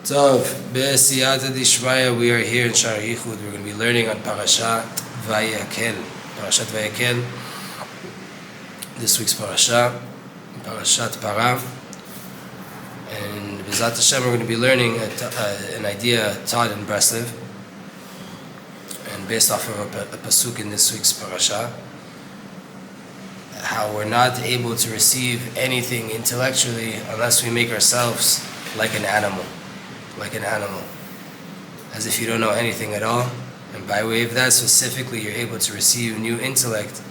Tov, B'siyata Dishmaya, we are here in Shar Yichud. We're going to be learning on Parashat Vayahkel. Parashat Vayahkel. This week's Parashat Para. And B'ezat Hashem, we're going to be learning an idea taught in Breslev. And based off of a pasuk in this week's Parashat, how we're not able to receive anything intellectually unless we make ourselves like an animal. Like an animal, as if you don't know anything at all, and by way of that specifically, you're able to receive new intellect,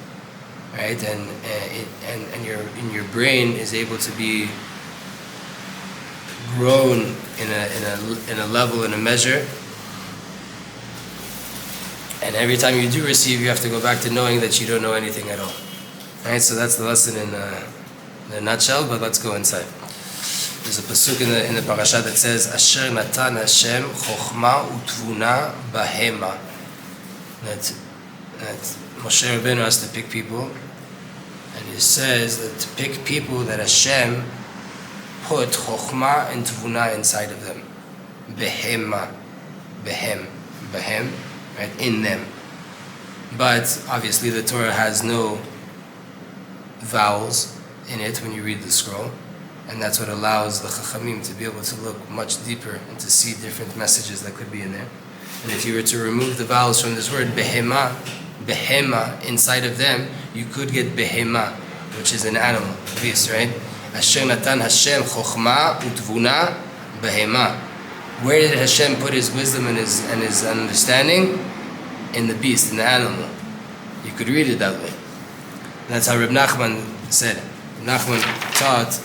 right? And your brain is able to be grown in a level, in a measure. And every time you do receive, you have to go back to knowing that you don't know anything at all, right? So that's the lesson in a nutshell. But let's go inside. There's a pasuk in the Parashat that says, Asher natan Hashem chokhma utvuna bahema. That Moshe Rabbeinu has to pick people, and he says that to pick people that Hashem put chokhma and tvuna inside of them. Behema, behem, right, in them. But obviously the Torah has no vowels in it when you read the scroll. And that's what allows the Chachamim to be able to look much deeper and to see different messages that could be in there. And if you were to remove the vowels from this word, behema, inside of them, you could get behema, which is an animal, beast, right? Asher natan Hashem chokhma utvuna behema. Where did Hashem put His wisdom and His understanding? In the beast, in the animal. You could read it that way. And that's how Rebbe Nachman said. Rebbe Nachman taught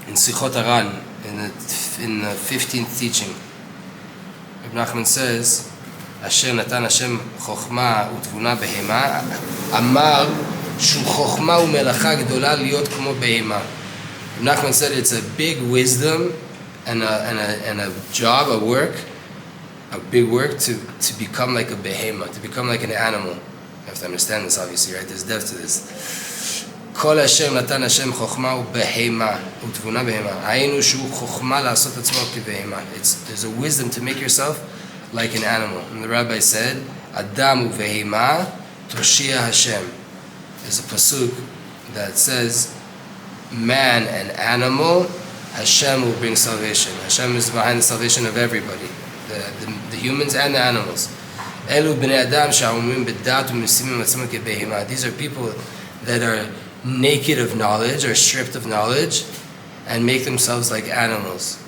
in Sichot Aran, in the 15th teaching. Rebbe Nachman says, Asher natan Hashem chokhma utvuna behema, amar shu chokhma umelacha gdola liot kmo behema. Rebbe Nachman said it's a big wisdom and a job, a big work to become like a behema, to become like an animal. You have to understand this, obviously, right? There's depth to this. כל השם נתן השם חוכמה ובהמה ותבונה בהמה. היינו שהוא חוכמה לעשות עצמו כבהמה. There's a wisdom to make yourself like an animal. And the rabbi said, Adam ubehema toshia Hashem. There's a pasuk that says, man and animal, Hashem will bring salvation. Hashem is behind the salvation of everybody, the humans and the animals. אלו בני אדם שעומדים בדעת ומשימים עצמם כבהמה. These are people that are naked of knowledge or stripped of knowledge and make themselves like animals.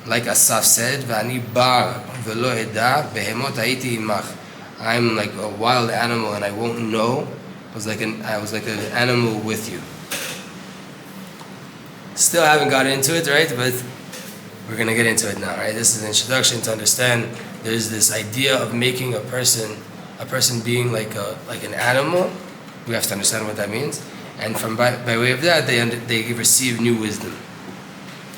Like Asaf said, V'ani bar v'lo eda behemot haiti imach. I'm like a wild animal and I won't know. I was like an animal with you. Still haven't got into it, right? But we're going to get into it now, right? This is an introduction to understand there's this idea of making a person being like an animal. We have to understand what that means. And by way of that, they receive new wisdom.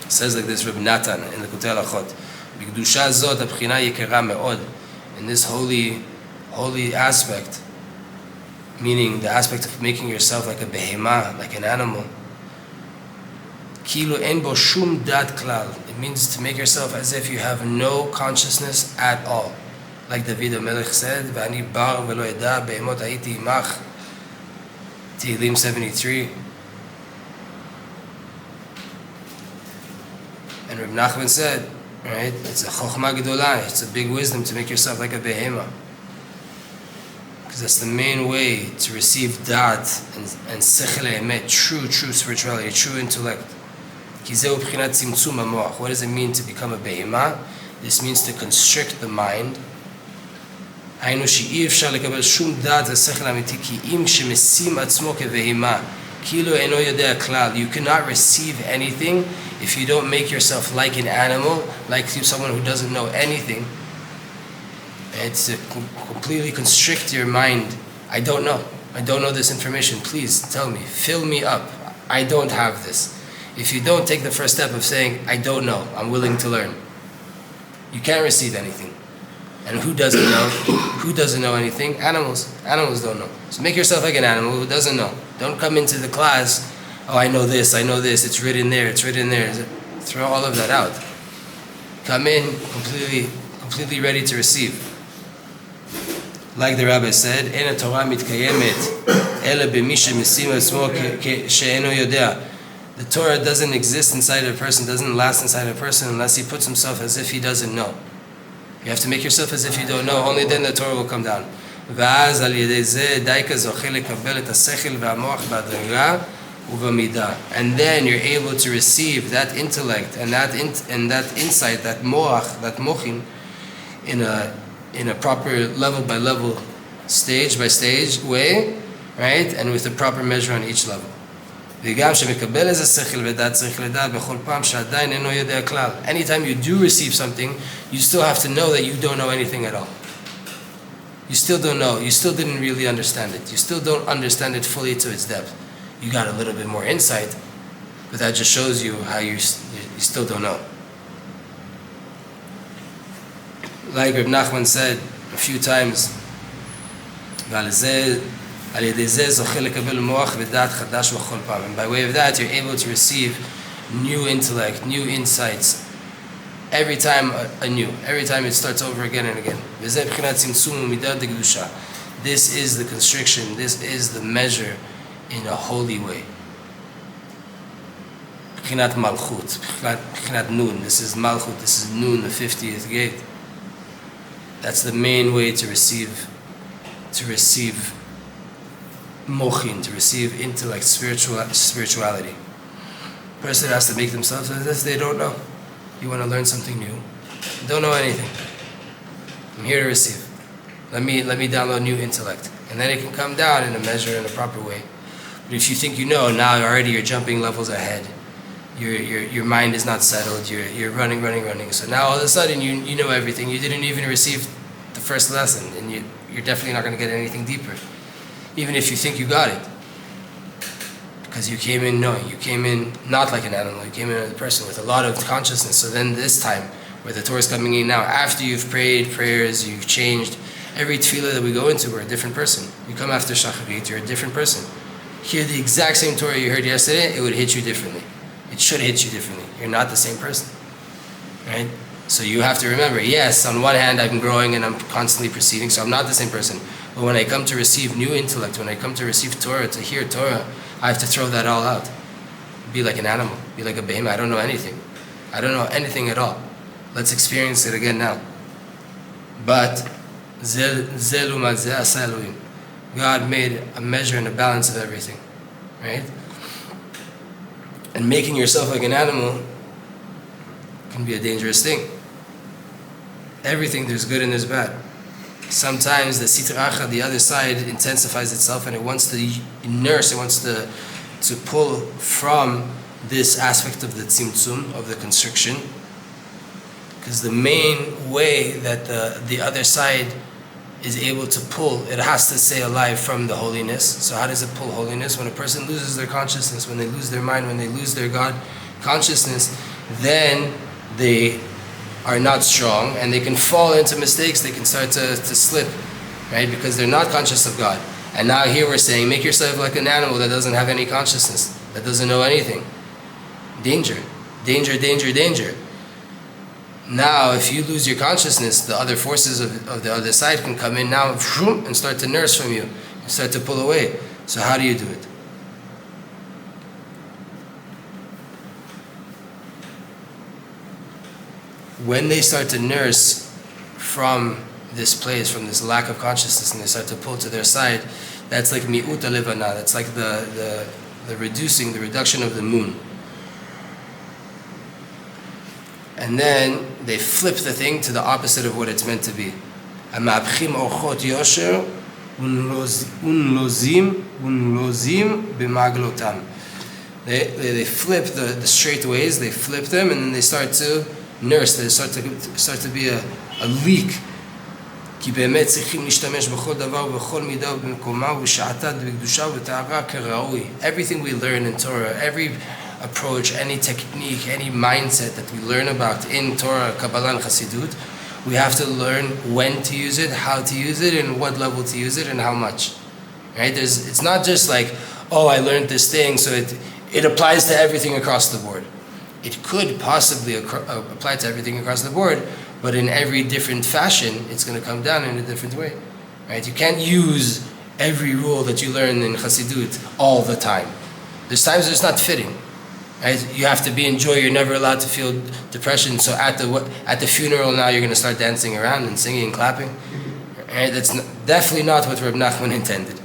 It says like this, Rebbe Nachman in the Kutei Halachot, B'kedusha zot abchina yekera me'od. In this holy aspect, meaning the aspect of making yourself like a behema, like an animal, Kilo en bo shum dat klal. It means to make yourself as if you have no consciousness at all. Like David HaMelech said, V'ani bar v'lo eda behemot haiti imach. Tehillim 73. And Rebbe Nachman said, right, it's a chokhmah gedolah, it's a big wisdom to make yourself like a behema. Because that's the main way to receive dat and sechel emet, true spirituality, true intellect. Ki zeu b'chinat tzimtzum hamoach. What does it mean to become a behema? This means to constrict the mind. היינו שאי אפשר לקבל שום דעת השכל האמיתי כי אם שמשים עצמו כבהמה כאילו אינו יודע כלל. You cannot receive anything if you don't make yourself like an animal, like someone who doesn't know anything. It's to completely constrict your mind. I don't know this information, please tell me, fill me up, I don't have this. If you don't take the first step of saying I don't know, I'm willing to learn, you can't receive anything. And who doesn't know? Who doesn't know anything? Animals. Animals don't know. So make yourself like an animal who doesn't know. Don't come into the class, oh, I know this, it's written there. Throw all of that out. come in completely ready to receive. Like the rabbi said, "Ein Torah mitkayemet ela b'mi shemesim atzmo she'eno yodea." The Torah doesn't exist inside a person, doesn't last inside a person unless he puts himself as if he doesn't know. You have to make yourself as if you don't know. Only then the Torah will come down. ואז על ידי זה דייקה זוכה לקבל את השכל והמוח בהדרגה ובמידה. And then you're able to receive that intellect and that insight, that moach, that mochin, in a proper level by level, stage by stage way, right? And with the proper measure on each level. וגם שמקבל איזה שכל ודעת צריך לדעת בכל פעם שעדיין אינו יודע כלל. Anytime you do receive something, you still have to know that you don't know anything at all. You still don't know. You still didn't really understand it. You still don't understand it fully to its depth. You got a little bit more insight, but that just shows you how you still don't know. Like Rebbe Nachman said a few times, and by way of that, you're able to receive new intellect, new insights, every time anew. Every time it starts over again and again. This is the constriction, this is the measure in a holy way. This is Malchut, this is Nun, the 50th gate. That's the main way to receive mochin, to receive intellect, spirituality. Person has to make themselves as if they don't know. You want to learn something new? Don't know anything. I'm here to receive. Let me download new intellect, and then it can come down in a measure, in a proper way. But if you think you know, now already you're jumping levels ahead. Your mind is not settled. You're running. So now all of a sudden you know everything. You didn't even receive the first lesson, and you're definitely not going to get anything deeper, even if you think you got it. Because you came in knowing, you came in not like an animal, you came in as a person with a lot of consciousness. So then this time, where the Torah is coming in now, after you've prayed prayers, you've changed, every tefillah that we go into, we're a different person. You come after Shacharit, you're a different person. Hear the exact same Torah you heard yesterday, it would hit you differently. It should hit you differently. You're not the same person, right? So you have to remember, yes, on one hand, I'm growing and I'm constantly proceeding, so I'm not the same person. But when I come to receive new intellect, when I come to receive Torah, to hear Torah, I have to throw that all out. Be like an animal. Be like a behemoth. I don't know anything. I don't know anything at all. Let's experience it again now. But God made a measure and a balance of everything, right? And making yourself like an animal can be a dangerous thing. Everything, there's good and there's bad. Sometimes the sitra achad, the other side, intensifies itself and it wants to nurse, it wants to pull from this aspect of the tzimtzum, of the constriction. Because the main way that the other side is able to pull, it has to stay alive from the holiness. So how does it pull holiness? When a person loses their consciousness, when they lose their mind, when they lose their God consciousness, then they are not strong and they can fall into mistakes, they can start to slip, right? Because they're not conscious of God. And now here we're saying, make yourself like an animal that doesn't have any consciousness, that doesn't know anything. Danger, danger, danger, danger. Now, if you lose your consciousness, the other forces of the other side can come in now and start to nurse from you, and start to pull away. So how do you do it? When they start to nurse from this place, from this lack of consciousness, and they start to pull to their side, that's like mi'uta levana, that's like the reduction of the moon. And then they flip the thing to the opposite of what it's meant to be. They flip the straight ways, they flip them, and then they start to nurse, they start to be a leak. Everything we learn in Torah, every approach, any technique, any mindset that we learn about in Torah, Kabbalah, and Chassidut, we have to learn when to use it, how to use it, and what level to use it, and how much. Right? It's not just like, oh, I learned this thing, so it applies to everything across the board. it could possibly apply to everything across the board, but in every different fashion, it's going to come down in a different way. Right? You can't use every rule that you learn in Chassidut all the time. There's times it's not fitting. Right? You have to be in joy. You're never allowed to feel depression. So at the funeral now, you're going to start dancing around and singing and clapping. Right? That's definitely not what Rebbe Nachman intended.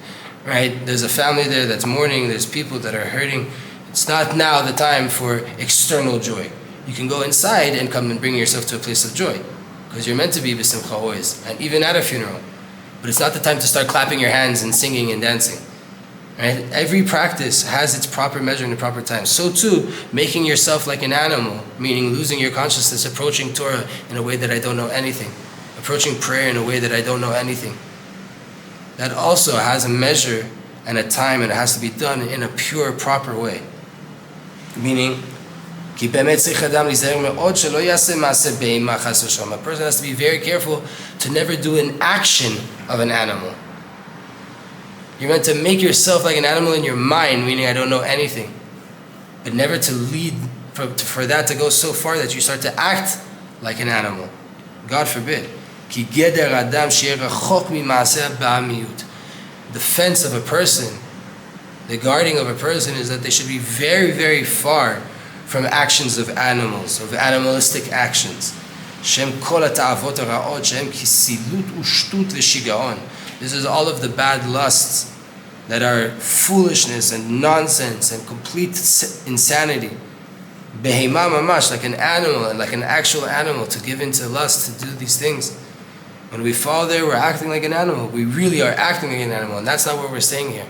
Right? There's a family there that's mourning. There's people that are hurting. It's not now the time for external joy. You can go inside and come and bring yourself to a place of joy, because you're meant to be b'simcha always, and even at a funeral. But it's not the time to start clapping your hands and singing and dancing. Right? Every practice has its proper measure and the proper time. So too, making yourself like an animal, meaning losing your consciousness, approaching Torah in a way that I don't know anything, approaching prayer in a way that I don't know anything. That also has a measure and a time, and it has to be done in a pure, proper way. Meaning, a person has to be very careful to never do an action of an animal. You're meant to make yourself like an animal in your mind, meaning I don't know anything. But never to lead, for that to go so far that you start to act like an animal. God forbid. The fence of a person, the guarding of a person, is that they should be very, very far from actions of animals, of animalistic actions. This is all of the bad lusts that are foolishness and nonsense and complete insanity. Behema mamash, like an animal, and like an actual animal, to give into lust, to do these things. When we fall there, we're acting like an animal. We really are acting like an animal, and that's not what we're saying here.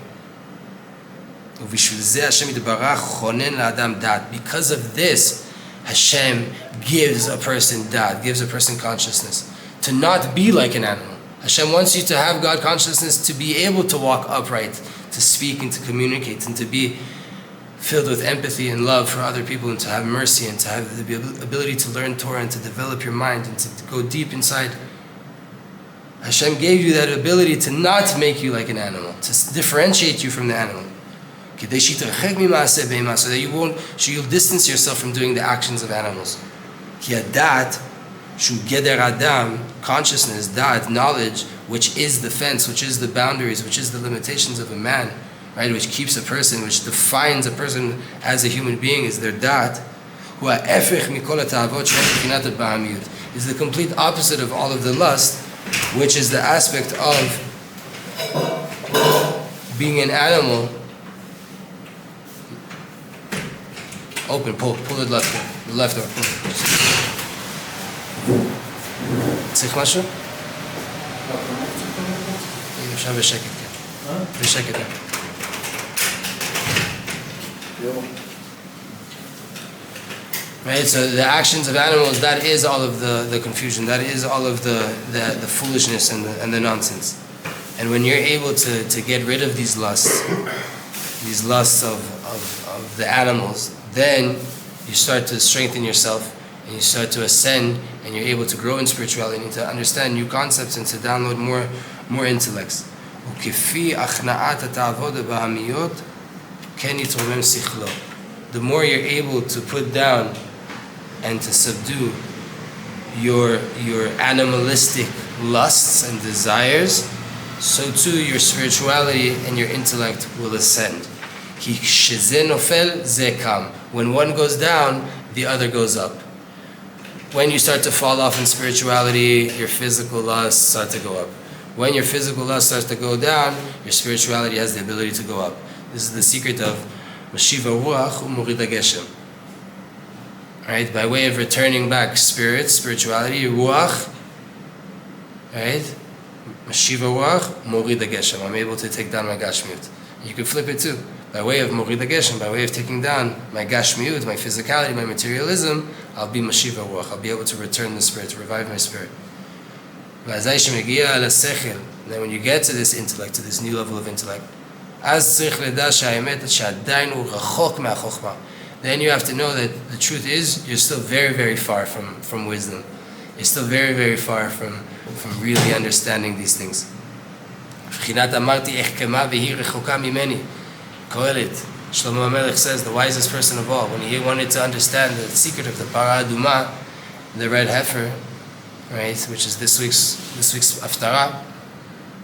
Because of this, Hashem gives a person dat, gives a person consciousness, to not be like an animal. Hashem wants you to have God consciousness, to be able to walk upright, to speak and to communicate, and to be filled with empathy and love for other people, and to have mercy, and to have the ability to learn Torah, and to develop your mind, and to go deep inside. Hashem gave you that ability to not make you like an animal, to differentiate you from the animal. So that you'll distance yourself from doing the actions of animals. Consciousness, dat, knowledge, which is the fence, which is the boundaries, which is the limitations of a man, right? Which keeps a person, which defines a person as a human being, is their dat. Is the complete opposite of all of the lust, which is the aspect of being an animal. Open, pull it left over. צריך משהו? אפשר בשקט, כן. בשקט. Right, so the actions of animals, that is all of the confusion, that is all of the foolishness and the nonsense. And when you're able to get rid of these lusts of the animals, then you start to strengthen yourself, and you start to ascend, and you're able to grow in spirituality, and to understand new concepts, and to download more intellects. The more you're able to put down and to subdue your animalistic lusts and desires, so too your spirituality and your intellect will ascend. When one goes down, the other goes up. When you start to fall off in spirituality, your physical lusts start to go up. When your physical lust starts to go down, your spirituality has the ability to go up. This is the secret of Mashiva Ruach U'Morid HaGeshem. Right? By way of returning back spirituality, Ruach, right? Mashiva Ruach, Morid HaGeshem. I'm able to take down my Gashmiut. You can flip it too. By way of Morid HaGeshem, by way of taking down my Gashmiut, my physicality, my materialism, I'll be Mashiva Ruach. I'll be able to return the spirit, to revive my spirit. And then when you get to this intellect, to this new level of intellect, then you have to know that the truth is, you're still very, very far from wisdom. You're still very, very far from really understanding these things. Shlomo HaMelech says, the wisest person of all, when he wanted to understand the secret of the Parah Adumah, the red heifer, right, which is this week's Haftarah,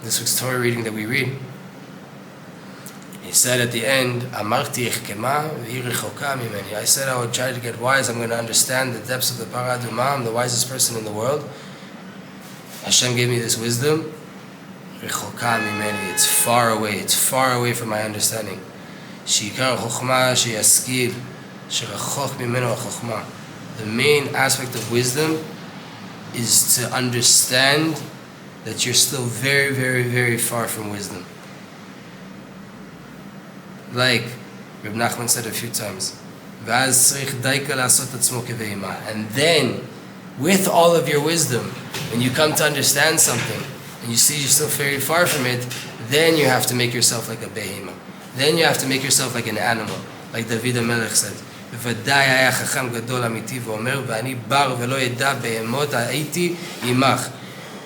this week's Torah reading that we read, he said at the end, Amarti echkema v'hi rechoka mimeni. I said I would try to get wise. I'm going to understand the depths of the Parah Adumah. I'm the wisest person in the world. Hashem gave me this wisdom. Rechoka mimeni. It's far away from my understanding. Sheikar chokhmah sheyaskil sherechoch mimenu chokhmah. The main aspect of wisdom is to understand that you're still very, very, very far from wisdom. Like Rebbe Nachman said a few times, and then, with all of your wisdom, when you come to understand something, and you see you're still very far from it, then you have to make yourself like a behema. Then you have to make yourself like an animal, like David HaMelech said.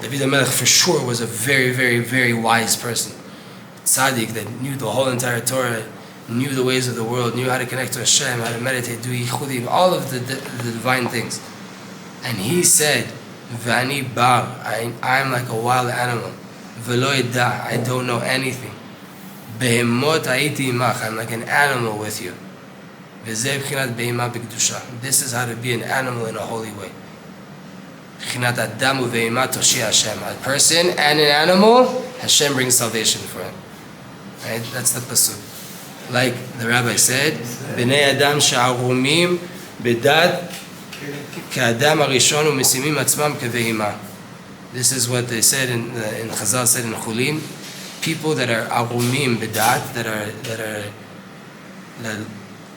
David HaMelech for sure was a very, very, very wise person. Tzaddik that knew the whole entire Torah, knew the ways of the world, knew how to connect to Hashem, how to meditate, do yichudim, all of the divine things. And he said, V'ani bar, I'm like a wild animal. V'lo yeda, I don't know anything. Behemot ha'iti imach, I'm like an animal with you. V'zeh b'chinat behema b'kedusha. This is how to be an animal in a holy way. B'chinat adam u'vehema toshi Hashem. A person and an animal, Hashem brings salvation for him. Right? That's the pasuk. Like the rabbi said, Bnei Adam she'arumim bedat ka'adam harishon u'mesimim atzmam kevehima. This is what they said in Chazal said in Chulin. People that are arumim bedat, that are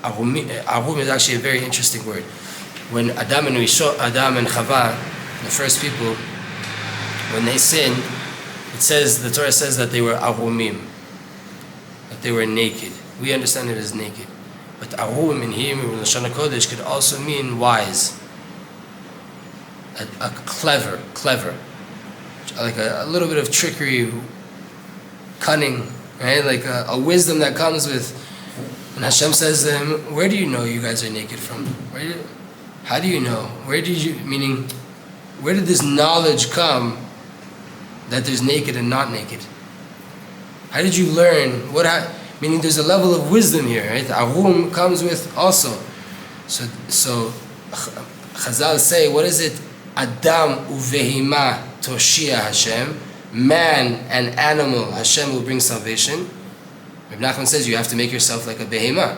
arum is actually a very interesting word. When Adam and Chava, the first people, when they sinned, it says, the Torah says that they were arumim, that they were naked. We understand it as naked. But arum in Hebrew, in Lashon HaKodesh, could also mean wise. A clever. Like a little bit of trickery, cunning, right? Like a wisdom that comes with. And Hashem says to them, where do you know you guys are naked from? How do you know? Meaning, where did this knowledge come that there's naked and not naked? How did you learn? Meaning there's a level of wisdom here, right? Arum comes with also. So Chazal say, what is it? Adam uvehima toshia Hashem. Man and animal, Hashem will bring salvation. Rebbe Nachman says you have to make yourself like a behema.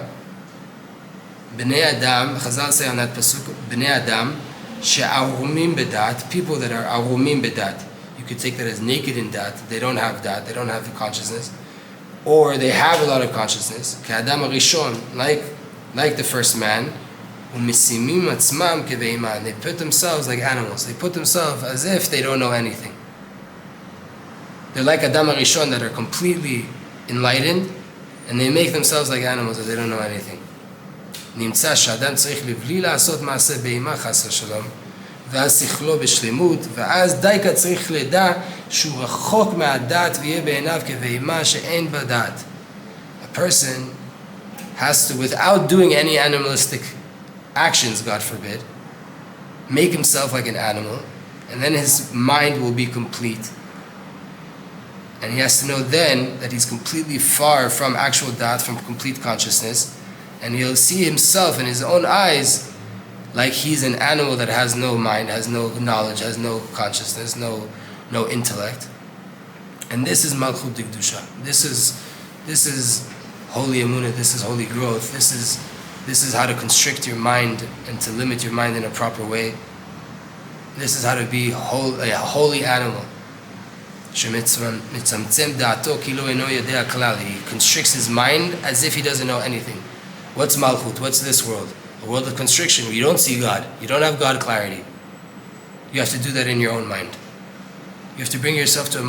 Bnei Adam, Chazal say on that pasuk, Bnei Adam she'arumim bedat, people that are arumim bedat. You could take that as naked in dat. They don't have dat. They don't have the consciousness. Or they have a lot of consciousness. K'adam harishon, like the first man. U'mesimim atzmam kevehima. And they put themselves like animals. They put themselves as if they don't know anything. They're like Adam harishon that are completely enlightened, and they make themselves like animals that they don't know anything. נמצא שאדם צריך לבלי לעשות מעשה בהמה חס ושלום, ואז שכלו בשלמות, ואז דייקה צריך לדע שהוא רחוק מהדעת ויהיה בעיניו כבהמה שאין בה דעת. A person has to, without doing any animalistic actions, God forbid, make himself like an animal, and then his mind will be complete. And he has to know then that he's completely far from actual da'at, from complete consciousness, and he'll see himself in his own eyes like he's an animal that has no mind, has no knowledge, has no consciousness, no intellect. And this is Malchut Dikdusha. This is holy emunah. This is holy growth. This is how to constrict your mind and to limit your mind in a proper way. This is how to be a holy animal. He constricts his mind as if he doesn't know anything. What's Malchut? What's this world? A world of constriction where you don't see God. You don't have God clarity. You have to do that in your own mind. You have to bring yourself to a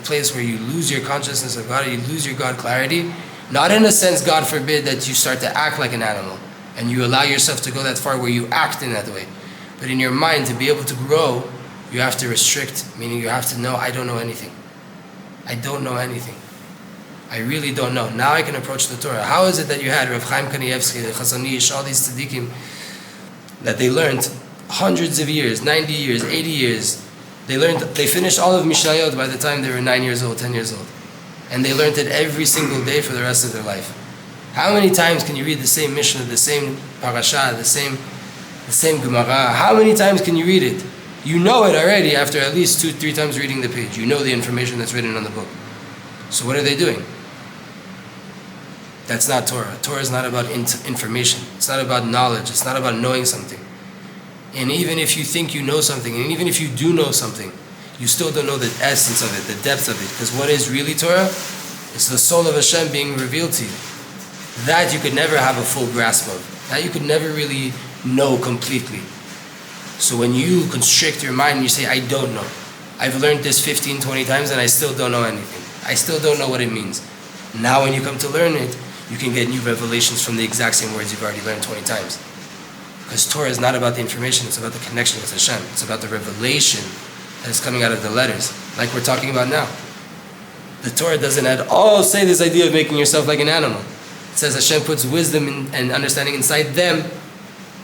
place where you lose your consciousness of God, or you lose your God clarity. Not in a sense, God forbid, that you start to act like an animal and you allow yourself to go that far where you act in that way. But in your mind, to be able to grow, you have to restrict, meaning you have to know, I don't know anything. I don't know anything. I really don't know. Now I can approach the Torah. How is it that you had Rav Chaim Kanievsky, the Chazon Ish, all these tzaddikim, that they learned hundreds of years, 90 years, 80 years. They finished all of Mishnayot by the time they were 9 years old, 10 years old. And they learned it every single day for the rest of their life. How many times can you read the same Mishnah, the same Parashat, the same Gemara? How many times can you read it? You know it already after at least 2-3 times reading the page. You know the information that's written on the book. So what are they doing? That's not Torah. Torah is not about information. It's not about knowledge. It's not about knowing something. And even if you think you know something, and even if you do know something, you still don't know the essence of it, the depth of it. Because what is really Torah? It's the soul of Hashem being revealed to you. That you could never have a full grasp of. That you could never really know completely. So when you constrict your mind and you say, I don't know. I've learned this 15, 20 times and I still don't know anything. I still don't know what it means. Now when you come to learn it, you can get new revelations from the exact same words you've already learned 20 times. Because Torah is not about the information, it's about the connection with Hashem. It's about the revelation that is coming out of the letters, like we're talking about now. The Torah doesn't at all say this idea of making yourself like an animal. It says Hashem puts wisdom and understanding inside them.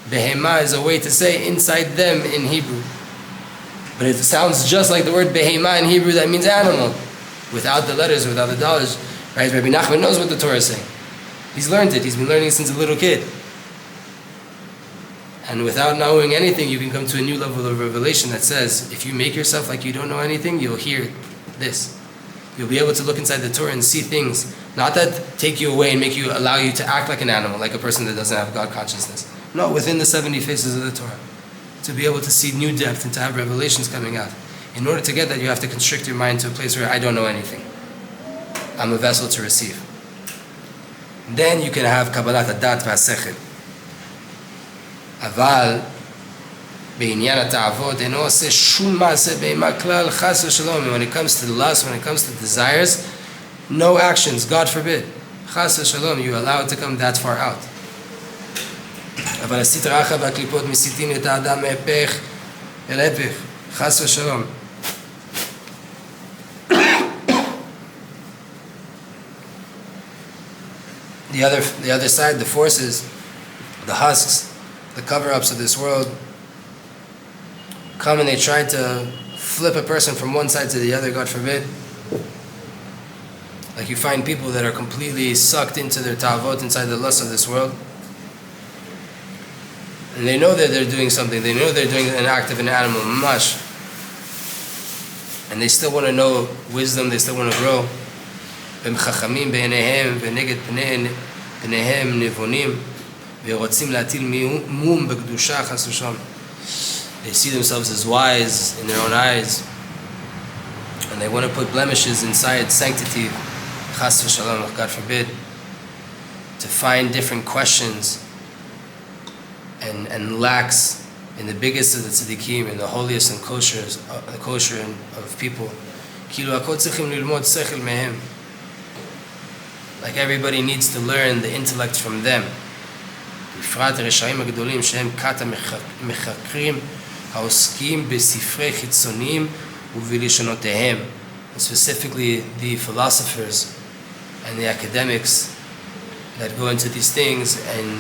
Behema is a way to say inside them in Hebrew. But it sounds just like the word behema in Hebrew, that means animal. Without the letters, without the dollars. Right? Rebbe Nachman knows what the Torah is saying. He's learned it. He's been learning it since a little kid. And without knowing anything, you can come to a new level of revelation that says, if you make yourself like you don't know anything, you'll hear this. You'll be able to look inside the Torah and see things, not that take you away and allow you to act like an animal, like a person that doesn't have God consciousness. No, within the 70 faces of the Torah. To be able to see new depth and to have revelations coming out. In order to get that, you have to constrict your mind to a place where I don't know anything. I'm a vessel to receive. Then you can have Kabbalat Hadat V'Hasechel. אבל בעניין התאוות אינו עושה שום מעשה בהמה כלל חס ושלום. When it comes to lust, when it comes to desires, no actions, God forbid. חס ושלום, you allow it to come that far out. אבל הסטרא אחרא והקליפות מסיתים את האדם מהפך אל הפך, חס ושלום. The other side, the forces, the husks, the cover-ups of this world come and they try to flip a person from one side to the other, God forbid. Like you find people that are completely sucked into their ta'avot, inside the lust of this world. And they know that they're doing something. They know they're doing an act of an animal, much. And they still want to know wisdom, they still want to grow. They see themselves as wise in their own eyes, and they want to put blemishes inside sanctity, chas v'shalom, God forbid, to find different questions and lacks in the biggest of the tzaddikim, in the holiest and kosher of people. Like everybody needs to learn the intellect from them. בפרט הרשעים הגדולים שהם כת המחקרים העוסקים בספרי חיצוניים ובלשונותיהם. Specifically the philosophers and the academics that go into these things and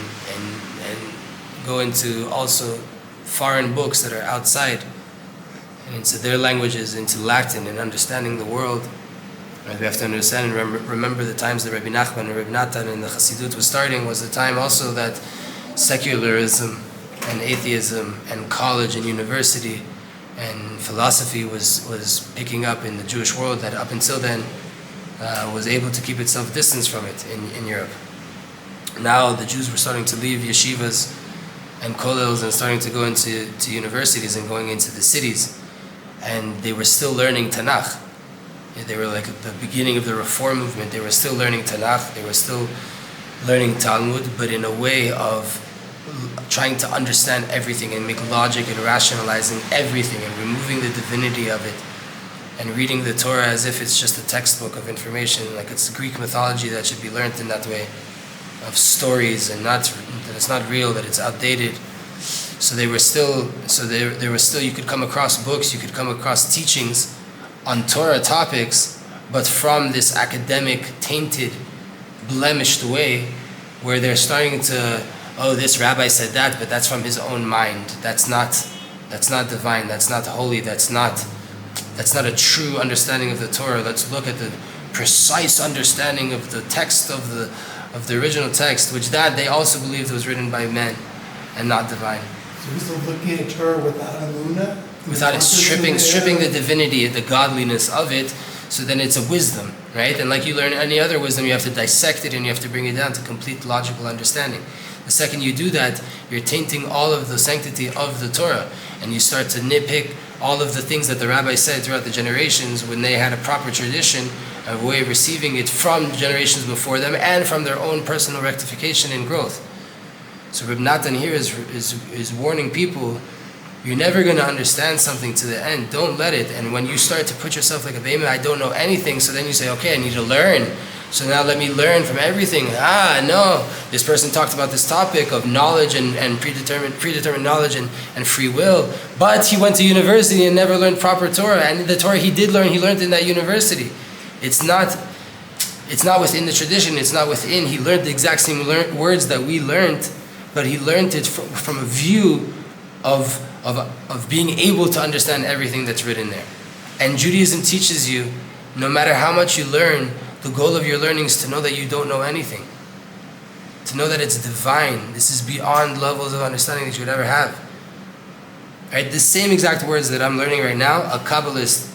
go into also foreign books that are outside and into their languages, into Latin and understanding the world. And we have to understand and remember the times that Rebbe Nachman and Rebbe Natan and the Chassidut was starting was the time also that secularism and atheism and college and university and philosophy was picking up in the Jewish world that up until then was able to keep itself distanced from it in Europe. Now the Jews were starting to leave yeshivas and kollels and starting to go into universities and going into the cities, and they were still learning Tanakh. They were like at the beginning of the Reform movement. They were still learning Tanakh. They were still learning Talmud, but in a way of trying to understand everything and make logic and rationalizing everything and removing the divinity of it and reading the Torah as if it's just a textbook of information, like it's Greek mythology that should be learned in that way, of stories, and that it's not real, that it's outdated. So there were still, you could come across books, you could come across teachings on Torah topics but from this academic, tainted, blemished way, where they're starting to, oh, this rabbi said that, but that's from his own mind. That's not divine. That's not holy. That's not a true understanding of the Torah. Let's look at the precise understanding of the text of the original text, which that they also believed was written by men and not divine. So he's still looking at Torah without Emunah? Without it stripping the divinity, the godliness of it, so then it's a wisdom, right? And like you learn any other wisdom, you have to dissect it and you have to bring it down to complete logical understanding. The second you do that, you're tainting all of the sanctity of the Torah, and you start to nitpick all of the things that the rabbis said throughout the generations when they had a proper tradition, a way of receiving it from generations before them and from their own personal rectification and growth. So Rebbe Nachman here is warning people, you're never going to understand something to the end. Don't let it. And when you start to put yourself like a baby, I don't know anything, so then you say, okay, I need to learn. So now let me learn from everything. No, this person talked about this topic of knowledge and predetermined knowledge and free will, but he went to university and never learned proper Torah. And the Torah he did learn, he learned in that university. It's not within the tradition. It's not within. He learned the exact same words that we learned, but he learned it from a view of being able to understand everything that's written there. And Judaism teaches you, no matter how much you learn, the goal of your learning is to know that you don't know anything. To know that it's divine. This is beyond levels of understanding that you would ever have. Right? The same exact words that I'm learning right now, a Kabbalist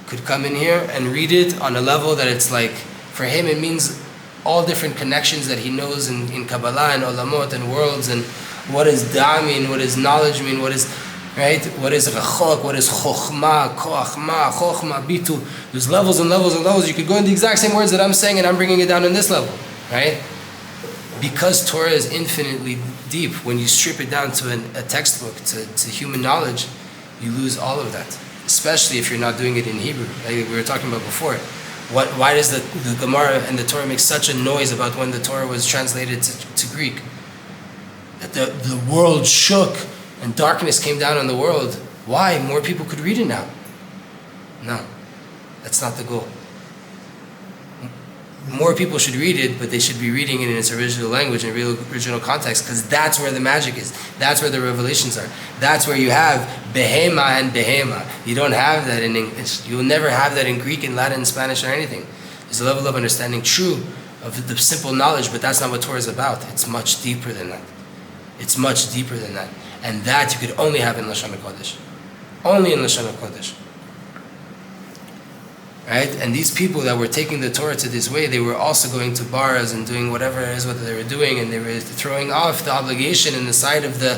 could come in here and read it on a level that it's like, for him it means all different connections that he knows in Kabbalah and Olamot and worlds, and what does Da mean, what does knowledge mean, what is, right? What is Rachok, what is Chochma, Koachma, Chochma, Bitu. There's levels and levels and levels. You could go in the exact same words that I'm saying and I'm bringing it down in this level, right? Because Torah is infinitely deep, when you strip it down to a textbook, to human knowledge, you lose all of that. Especially if you're not doing it in Hebrew, like we were talking about before. Why does the Gemara and the Torah make such a noise about when the Torah was translated to Greek? That the world shook and darkness came down on the world. Why? More people could read it now. No, that's not the goal. More people should read it, but they should be reading it in its original language and original context, because that's where the magic is. That's where the revelations are. That's where you have behema and behema. You don't have that in English. You'll never have that in Greek and Latin and Spanish or anything. There's a level of understanding true of the simple knowledge, but that's not what Torah is about. It's much deeper than that. It's much deeper than that. And that you could only have in Lashon HaKodesh. Only in Lashon HaKodesh. Right? And these people that were taking the Torah to this way, they were also going to bars and doing whatever it is what they were doing, and they were throwing off the obligation and the side of the,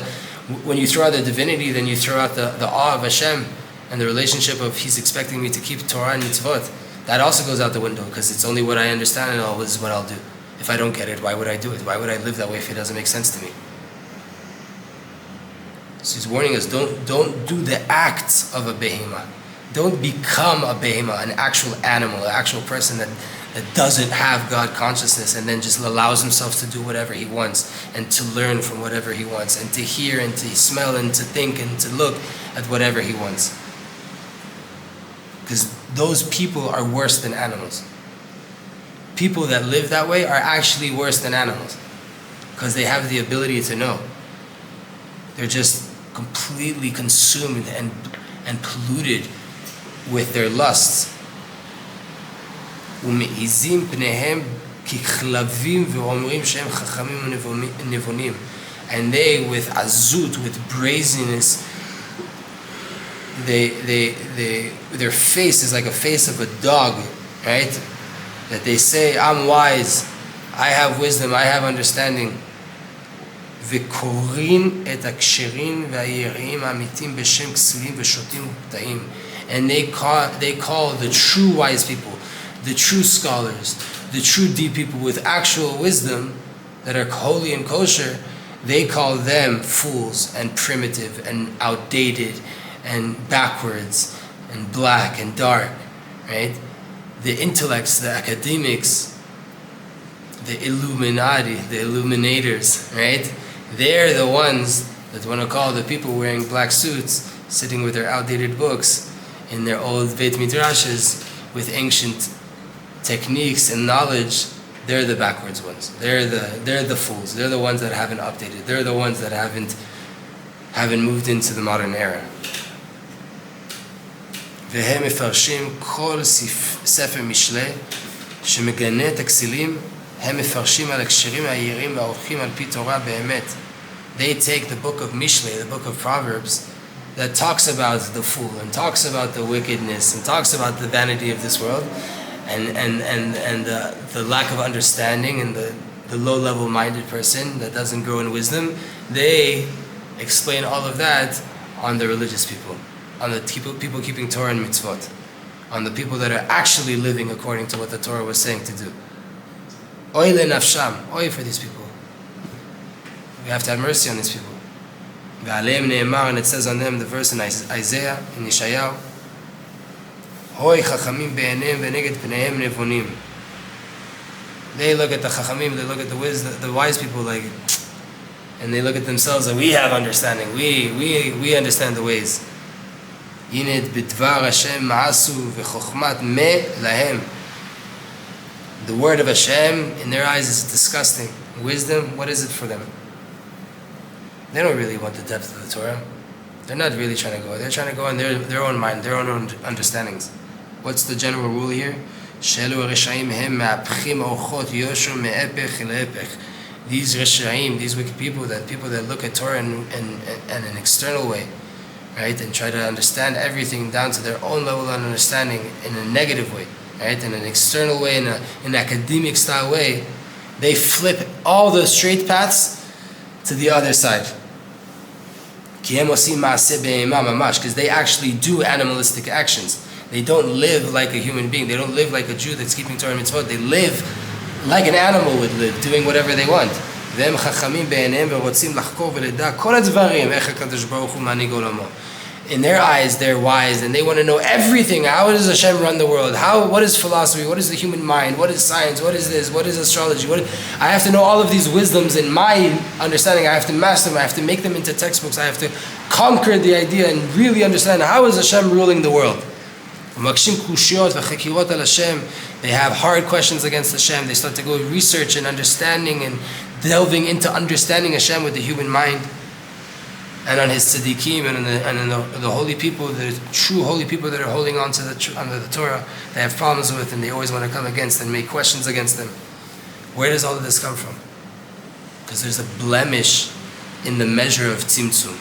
when you throw out the divinity, then you throw out the awe of Hashem and the relationship of He's expecting me to keep Torah and mitzvot. That also goes out the window, because it's only what I understand and all is what I'll do. If I don't get it, why would I do it? Why would I live that way if it doesn't make sense to me? So He's warning us, don't do the acts of a behemah. Don't become a behemah, an actual animal, an actual person that doesn't have God consciousness and then just allows himself to do whatever he wants and to learn from whatever he wants and to hear and to smell and to think and to look at whatever he wants. Because those people are worse than animals. People that live that way are actually worse than animals, because they have the ability to know. They're just completely consumed and polluted with their lusts. ומעיזים פניהם ככלבים ואומרים שהם חכמים ונבונים. And they, with azut, with brazenness, their face is like a face of a dog, right? That they say, I'm wise, I have wisdom, I have understanding. וקוראים את הכשרים והיראים האמיתים בשם כסילים ושוטים ופתאים. And they call the true wise people, the true scholars, the true deep people with actual wisdom that are holy and kosher, they call them fools and primitive and outdated and backwards and black and dark, right? The intellects, the academics, the Illuminati, the illuminators, right? They're the ones that want to call the people wearing black suits, sitting with their outdated books in their old Beit Midrashes with ancient techniques and knowledge, they're the backwards ones. They're the fools. They're the ones that haven't updated. They're the ones that haven't moved into the modern era. והם מפרשים כל ספר משלי שמגנה את הכסילים, הם מפרשים על הקשרים היעירים והעורכים על פי תורה באמת. They take the book of Mishlei, the book of Proverbs, that talks about the fool and talks about the wickedness and talks about the vanity of this world and the lack of understanding and the low-level minded person that doesn't grow in wisdom. They explain all of that on the religious people, on the people keeping Torah and mitzvot, on the people that are actually living according to what the Torah was saying to do. Oy le nafsham, oy for these people. We have to have mercy on these people. Ve'aleim ne'emar, and it says on them, the verse in Isaiah, in Yeshayahu, Hoy chachamim be'eneim ve'neged pneihem nevonim. They look at the chachamim, they look at the wise people like, and they look at themselves like, we have understanding, we understand the ways. Yined b'dvar Hashem ma'asu v'chochmat me lahem. The word of Hashem, in their eyes, is disgusting. Wisdom, what is it for them? They don't really want the depth of the Torah. They're not really trying to go. They're trying to go on their own mind, their own understandings. What's the general rule here? These Reshaim, these wicked people that look at Torah in an external way, right, and try to understand everything down to their own level of understanding in a negative way, right, in an external way, in an academic style way, they flip all the straight paths to the other side. Because they actually do animalistic actions. They don't live like a human being. They don't live like a Jew that's keeping Torah and mitzvot. They live like an animal would live, doing whatever they want. In their eyes, they're wise, and they want to know everything. How does Hashem run the world? What is philosophy? What is the human mind? What is science? What is this? What is astrology? I have to know all of these wisdoms in my understanding. I have to master them. I have to make them into textbooks. I have to conquer the idea and really understand how is Hashem ruling the world. They have hard questions against Hashem. They start to go research and understanding and delving into understanding Hashem with the human mind. And on his tzaddikim and the holy people, the true holy people that are holding on to under the Torah, they have problems with and they always want to come against and make questions against them. Where does all of this come from? Because there's a blemish in the measure of tzimtzum,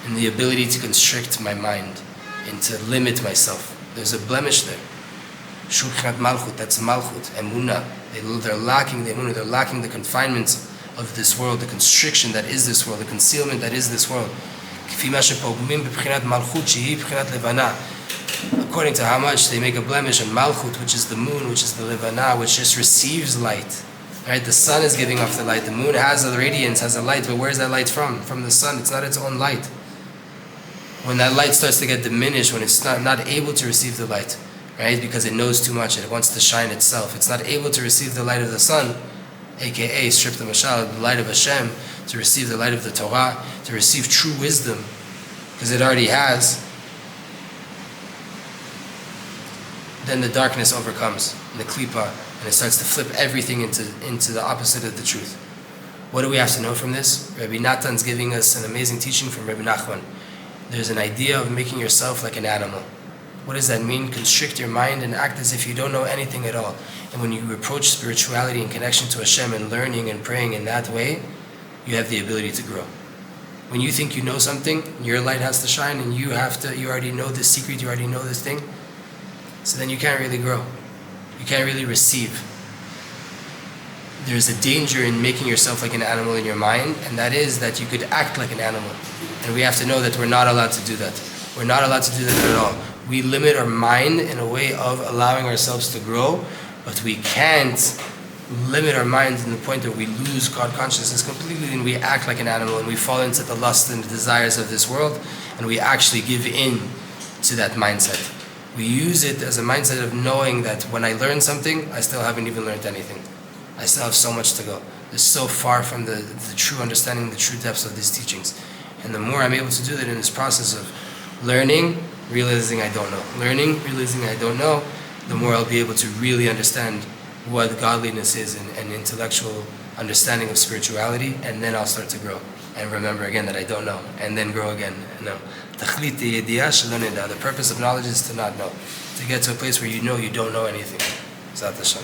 in the ability to constrict my mind and to limit myself. There's a blemish there. Shulchat malchut, that's malchut, emunah. They're lacking the emunah, they're lacking the confinements of this world, the constriction that is this world, the concealment that is this world. According to how much they make a blemish on Malchut, which is the moon, which is the Levana, which just receives light. Right? The sun is giving off the light. The moon has a radiance, has a light, but where's that light from? From the sun. It's not its own light. When that light starts to get diminished, when it's not able to receive the light, right? Because it knows too much, it wants to shine itself. It's not able to receive the light of the sun, aka strip the mashal, the light of Hashem, to receive the light of the Torah, to receive true wisdom, because it already has. Then the darkness overcomes, and the klipa, and it starts to flip everything into the opposite of the truth. What do we have to know from this? Rebbe Natan's giving us an amazing teaching from Rebbe Nachman. There's an idea of making yourself like an animal. What does that mean? Constrict your mind and act as if you don't know anything at all. And when you approach spirituality and connection to Hashem and learning and praying in that way, you have the ability to grow. When you think you know something, your light has to shine and you already know this secret, you already know this thing, so then you can't really grow. You can't really receive. There's a danger in making yourself like an animal in your mind, and that is that you could act like an animal. And we have to know that we're not allowed to do that. We're not allowed to do that at all. We limit our mind in a way of allowing ourselves to grow, but we can't limit our minds in the point where we lose God consciousness completely and we act like an animal and we fall into the lust and the desires of this world and we actually give in to that mindset. We use it as a mindset of knowing that when I learn something, I still haven't even learned anything. I still have so much to go. It's so far from the true understanding, the true depths of these teachings. And the more I'm able to do that in this process of learning, realizing I don't know. Learning, realizing I don't know, the more I'll be able to really understand what godliness is and intellectual understanding of spirituality, and then I'll start to grow and remember again that I don't know, and then grow again. No. The purpose of knowledge is to not know, to get to a place where you know you don't know anything. Zat Hashem.